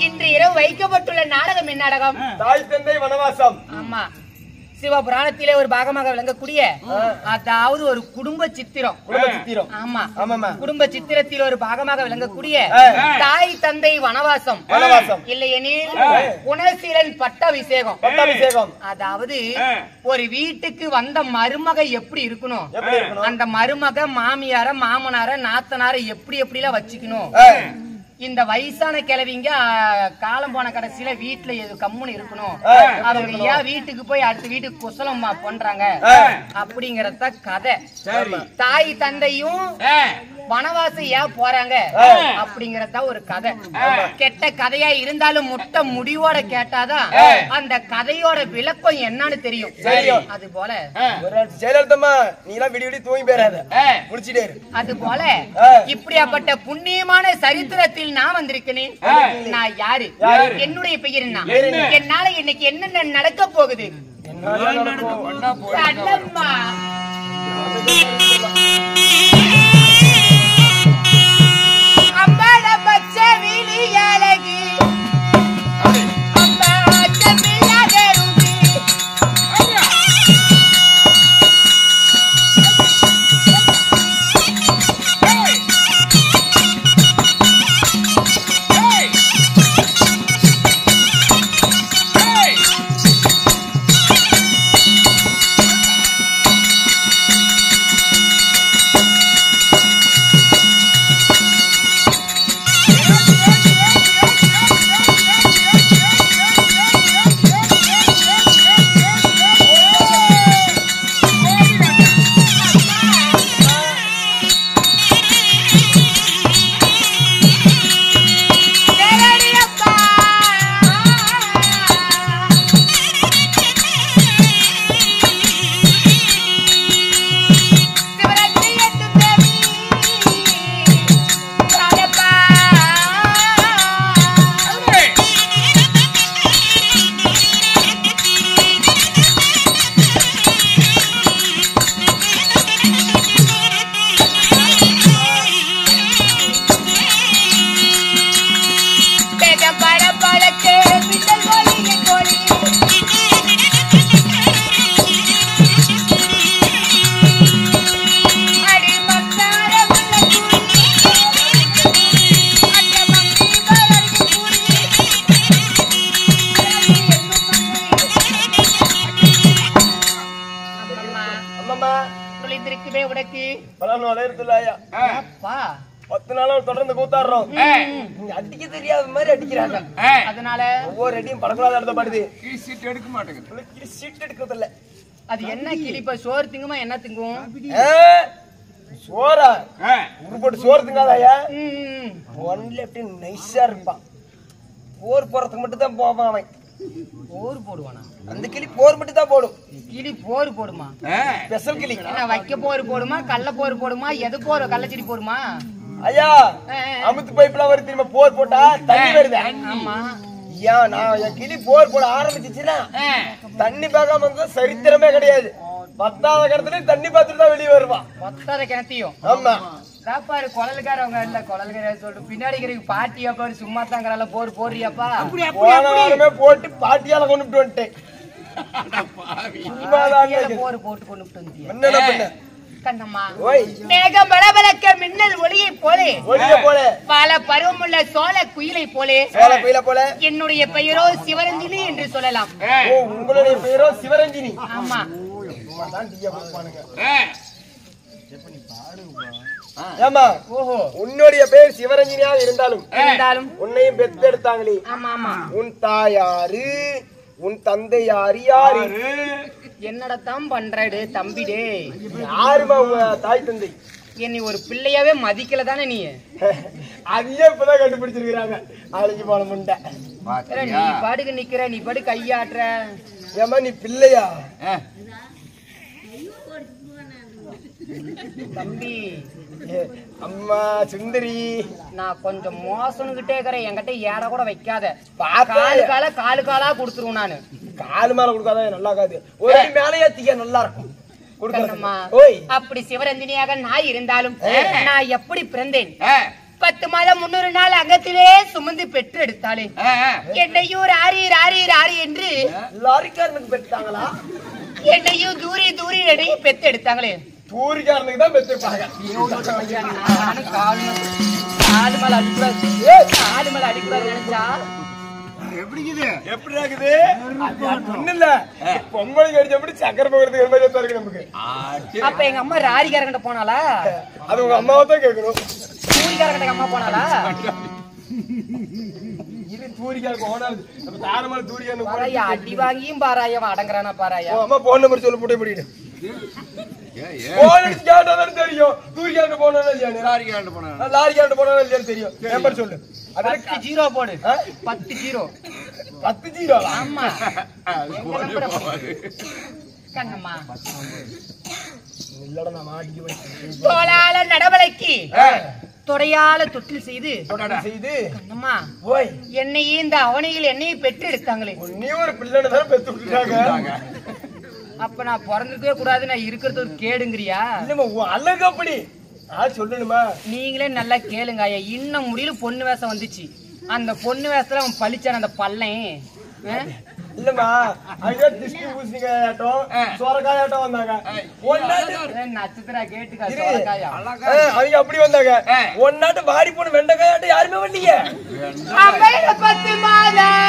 இன்று இரவு வைக்கப்பட்டுள்ள நாடகம் என்ன நாடகம்? தாய் தந்தை வனவாசம். ஆமா, சிவபுராணத்திலே ஒரு பாகமாக விளங்கக்கூடிய அதாவது ஒரு குடும்ப சித்திரம். ஆமா, குடும்ப சித்திரத்தில் ஒரு பாகமாக விளங்கக்கூடிய தாய் தந்தை வனவாசம். இல்லையெனில் குணசீலன் பட்டாபிஷேகம். அதாவது ஒரு வீட்டுக்கு வந்த மருமக எப்படி இருக்கணும், அந்த மருமக மாமியார மாமனார நாத்தனார எப்படி எப்படிலாம் வச்சுக்கணும். இந்த வயசான கிழவிங்க காலம் போன கடைசியில வீட்டுல எது கம்முன்னு இருக்கணும், அவங்க ஏன் வீட்டுக்கு போய் அடுத்த வீட்டுக்கு குசலம் பண்றாங்க அப்படிங்கறத கதை. தாய் தந்தையும் வனவாசம் ஏன் போறாங்க அப்படிங்கறத ஒரு கதை. கெட்ட கதையா இருந்தாலும் முட்டை முடிவோட கேட்டாதான் அந்த கதையோட விளக்கம் என்னன்னு தெரியும். அது போல அது போல இப்படியாப்பட்ட புண்ணியமான சரித்திரத்தில் நான் வந்திருக்கேன். நான் யாரு, என்னுடைய பெயர் என்ன, என்னால இன்னைக்கு என்னென்ன நடக்க போகுது. அம்பாட பச்சை விழி அழகு தொடர்ந்து கூத்தாடுறோம். அடிக்க தெரியாத மாதிரி அடிக்கிறாங்க. அதனால ஒவ்வொரு அடியும் படக்கூடாத இடத்த பாடுது. சீட் எடுக்க மாட்டேங்குது. சீட் எடுக்கிறது இல்ல. அது என்ன கிளிப்ப சோறு திங்குமா என்ன திங்கும்? சோறா உருப்பட்டு சோறு திங்காதாயா? ஒன்ல எப்படி நைஸா இருப்பான். போர் போறதுக்கு மட்டும் தான் போவான் அவன். போர் போடுவானா? அந்த கிளி போர் மட்டும் தான் போடும். கிளி போர் போடுமா? ஸ்பெஷல் கிளி. என்ன வைக்க போர் போடுமா, கள்ள போர் போடுமா, எது போர் கள்ளச்செடி போடுமா? ஐயா அமுத்து பைப்லாம் வருது தெரியுமா? போர் போட்டா தண்ணி வருது. ஆமா, ஏன் நான் என் கிளி போர் போட ஆரம்பிச்சுச்சுன்னா தண்ணி பார்க்காம இருந்தா சரித்திரமே கிடையாது. 10வது கிணத்துல தண்ணி பார்த்துட்டு தான் வெளியே வருவான். 10வது கிணத்தையும். ஆமா, பாரு குழல்காரவங்க இல்ல குழல்கார சொல்லிட்டு பின்னாடி பாட்டியாப்பா சும்மா தாங்கறால போர் போடுறியாப்பா? போட்டு பாட்டியால கொண்டு வந்துட்டேன். போர் போட்டு கொண்டு வந்துட்டியா? என்னடா பண்ண கண்ணம்மா? மேகம் பலபலக்க மின்னல் ஒளியை போலே பல பருவமுள்ள சோழ குயிலை போலே என்னுடைய பெயரோ சிவரஞ்சினி என்று சொல்லலாம். உங்களுடைய பெயரோ சிவரஞ்சினி? ஆமா. ஏமா உன்னுடைய பேர் சிவரஞ்சினியாக இருந்தாலும் உன்னையும் பெத்தெடுத்தாங்களே, உன் தாயாரு உன் தந்தை யாரு? யாரு? என்னடத்தான் பண்றாடு தம்பிடே? யாருமா உங்க தாய் தந்தை? என்னை ஒரு பிள்ளையாவே மதிக்கல தானே நீ? அதையே இப்பதான் கண்டுபிடிச்சிருக்கிறாங்க. அழைச்சு போன முண்டை நீ பாடுக்கு நிக்கிற, நீ பாடு கையாட்டுற. ஏமா நீ பிள்ளையா? தம்பி அம்மா சுந்தரி, நான் கொஞ்சம் மோசனுகிட்டே இருக்கிறேன். என்கிட்ட ஏற கூட வைக்காத. காலு காலா குடுத்துருவோம். நானு காலு மேல கொடுக்காத நல்லா இருக்காது. ஒரு மேலையா தீய நல்லா இருக்கும். அப்படி சிவரஞ்சினியாக நான் இருந்தாலும் நான் எப்படி பிறந்தேன்? 10 மாதம் 300 நாள் அங்கத்திலே சுமந்து பெற்று எடுத்தாளே என்னையும் ராரி ராரி ராரி என்று லாரிக்காரனுக்கு பெற்றாங்களா? என்னையும் தூரி தூரி எடையும் பெத்து எடுத்தாங்களே. தூரிக்காரனுக்கு தான் பெற்றிருப்பாங்க. காலு மேல அடிக்கூடாது, காலு மேல அடிக்கூடாது நினைச்சா எப்படி இருக்குது? ஒண்ணு இல்ல, பொங்கலுக்கு அடிச்சபடி சக்கரை போகிறதுக்கு இருக்கு நமக்கு. அப்ப எங்க அம்மா ராரிக்காரங்கிட்ட போனாலா? அது உங்க அம்மாவை தான் கேட்கணும். தூரிக்காரங்கிட்ட அம்மா போனாலா? இது தூரிக்காருக்கு ஓடாது. அப்ப தாரமான தூரிக்காரனுக்கு பாராயா அடி வாங்கியும் பாராயவன் அடங்குறானா பாராயா? அம்மா போன் நம்பர் சொல்லு போட்டு முடியும். போன் கேட்டாதான் தெரியும். தூரிக்காரன் போனா இல்லையா? லாரிக்காரன் போனா இல்லையான்னு தெரியும். நம்பர் சொல்லு. 10 0 போடு. 10 0. 10 0. ஆமா. கண்ணம்மா. இல்லடா நான் மாட்டிக்கு போய். தோளால நடவலைக்கு. தொடையால தொட்டில் செய்து. கண்ணம்மா. ஓய். என்னையே இந்த அவனியில் என்னையே பெற்று எடுத்தாங்களே. நீ ஒரு பிள்ளைன்னு தான் பெத்து விட்டுட்டாங்க. அப்ப நான் பிறந்திருக்கவே கூடாது, நான் இருக்கிறது ஒரு கேடுங்கிறியா? இல்லம்மா அழகு அப்படி. சொல்லணுமா? நீங்களே நல்லா கேளுங்க ஐயா. இன்னும் முடியல பொண்ணு வேஷம் வந்துச்சு. அந்த பொண்ணு வேஷத்துல அவன் பழிச்சான அந்த பள்ளம். இல்லம்மா ஐயா டிஸ்கி பூசிங்க ஆட்டம் சோரக்காய் ஆட்டம் வந்தாங்க. நட்சத்திரா கேட்டுக்கா சோரக்காயா அவங்க அப்படி வந்தாங்க. ஒன்னாட்டு வாடி போன வெண்டைக்காய் ஆட்டம் யாருமே வரலையே. 10 மாதம்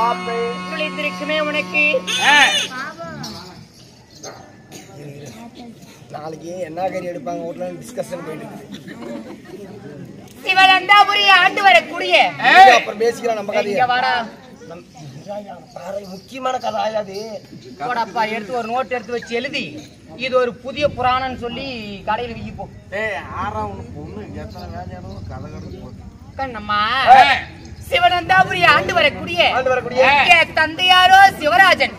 நுழைந்திருக்குமே உனக்கு நாளைக்கு என்ன கறி எடுப்பாங்க வீட்டுல டிஸ்கஷன் போயிட்டு சிவனந்தாபுரி ஆண்டு வரக்கூடிய அப்புறம் பேசிக்கலாம் நம்ம கதையை வாடா முக்கியமான கதை ஆயாது போடப்பா எடுத்து ஒரு நோட் எடுத்து வச்சு எழுதி இது ஒரு புதிய புராணம் சொல்லி கடையில் விற்கிப்போம் கண்ணம்மா சிவனந்தாபுரி ஆண்டு வரக்கூடிய என் தந்தையாரோ சிவராஜன்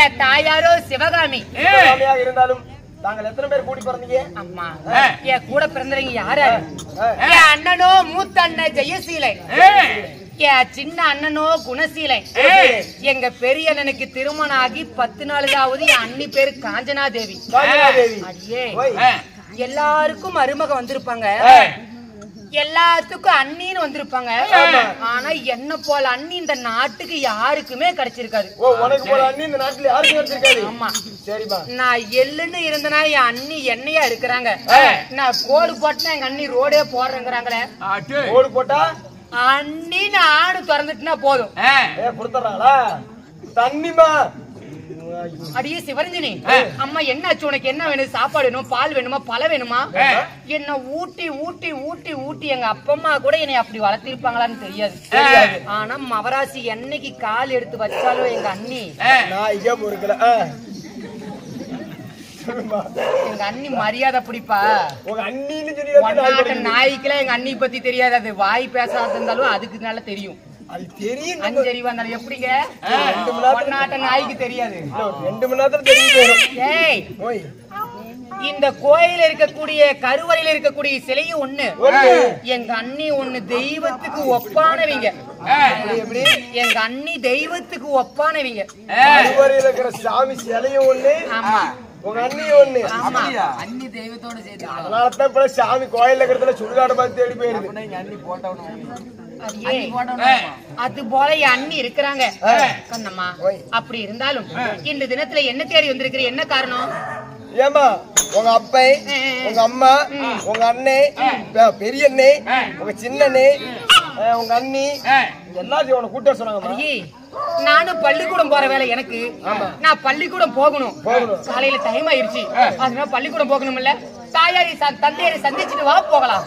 என் தாயாரோ சிவகாமி இருந்தாலும் நாங்கள் எத்தனை பேர் கூட்டி பிறந்தீங்க அம்மா என் கூட பிறந்தவங்க யாரு என் அண்ணனோ மூத்த அண்ணன் ஜெயசீலை என் சின்ன அண்ணனோ குணசீலை எங்க பெரிய அண்ணனுக்கு திருமணம் ஆகி 10 நாளுதாவது என் அண்ணி பேரு காஞ்சனா தேவி அடியே எல்லாருக்கும் மருமக வந்திருப்பாங்க எல்லாத்துக்கும் அண்ணின்னு வந்திருப்பாங்க ஆனா என்ன போல அண்ணி இந்த நாட்டுக்கு யாருக்குமே கிடைச்சிருக்காது ஆமா நான் எள்ளுன்னு இருந்தனா என் அண்ணி எண்ணெயா இருக்கிறாங்க நான் கோடு போட்டா எங்க அண்ணி ரோடே போடுறேங்கிறாங்களே கோடு போட்டா அண்ணி ஆடு திறந்துட்டுனா போதும் தண்ணிமா அடியே சிவரஞ்சனி அம்மா என்னாச்சு உனக்கு என்ன வேணும் சாப்பாடு வேணும் பால் வேணுமா பழம் வேணுமா என்ன ஊட்டி ஊட்டி ஊட்டி ஊட்டி எங்க அப்பம்மா கூட என்னை அப்படி வளர்த்திருப்பாங்களான்னு தெரியாது ஆனா மவராசி என்னைக்கு கால் எடுத்து வச்சாலும் எங்க அண்ணி எங்க அண்ணி மரியாதை பிடிப்பா நாய்க்குலாம் எங்க அண்ணி பத்தி தெரியாது அது வாய் பேசாத இருந்தாலும் அதுக்கு நல்லா தெரியும் அஞ்சறிவா இருந்தாலும் எப்படிங்க நாய்க்கு தெரியாது 2 மணி நேரத்துல தெரியும் இந்த கோயில இருக்கக்கூடிய கருவறையில இருக்கக்கூடிய சிலையும் ஒண்ணு எங்க அண்ணி ஒண்ணு தெய்வத்துக்கு ஒப்பானவங்க எங்க அண்ணி தெய்வத்துக்கு ஒப்பானவங்க கருவறையில இருக்கிற சாமி சிலையும் ஒண்ணு ஆமா உங்க அண்ணி ஒண்ணு அண்ணி தெய்வத்தோட சேர்த்து அதனாலதான் இப்ப சாமி கோயில இருக்கிறதுல சுடுகாடு பார்த்து தேடி போயிருக்கு அண்ணி அது போல என் அண்ணி இருக்கிறாங்க கண்ணம்மா அப்படி இருந்தாலும் இந்த தினத்துல என்ன தேடி வந்திருக்கிற என்ன காரணம் ஏமா உங்க அப்பை உங்க அம்மா உங்க அண்ணே பெரிய அண்ணே உங்க சின்ன அண்ணே உங்க அண்ணி எல்லாத்தையும் உன கூட்ட சொன்னாங்க நானும் பள்ளிக்கூடம் போற வேலை எனக்கு நான் பள்ளிக்கூடம் போகணும் காலையில டைம் ஆயிருச்சு அதனால பள்ளிக்கூடம் போகணும் இல்ல தாயாரி தந்தையாரி சந்திச்சுட்டு வா போகலாம்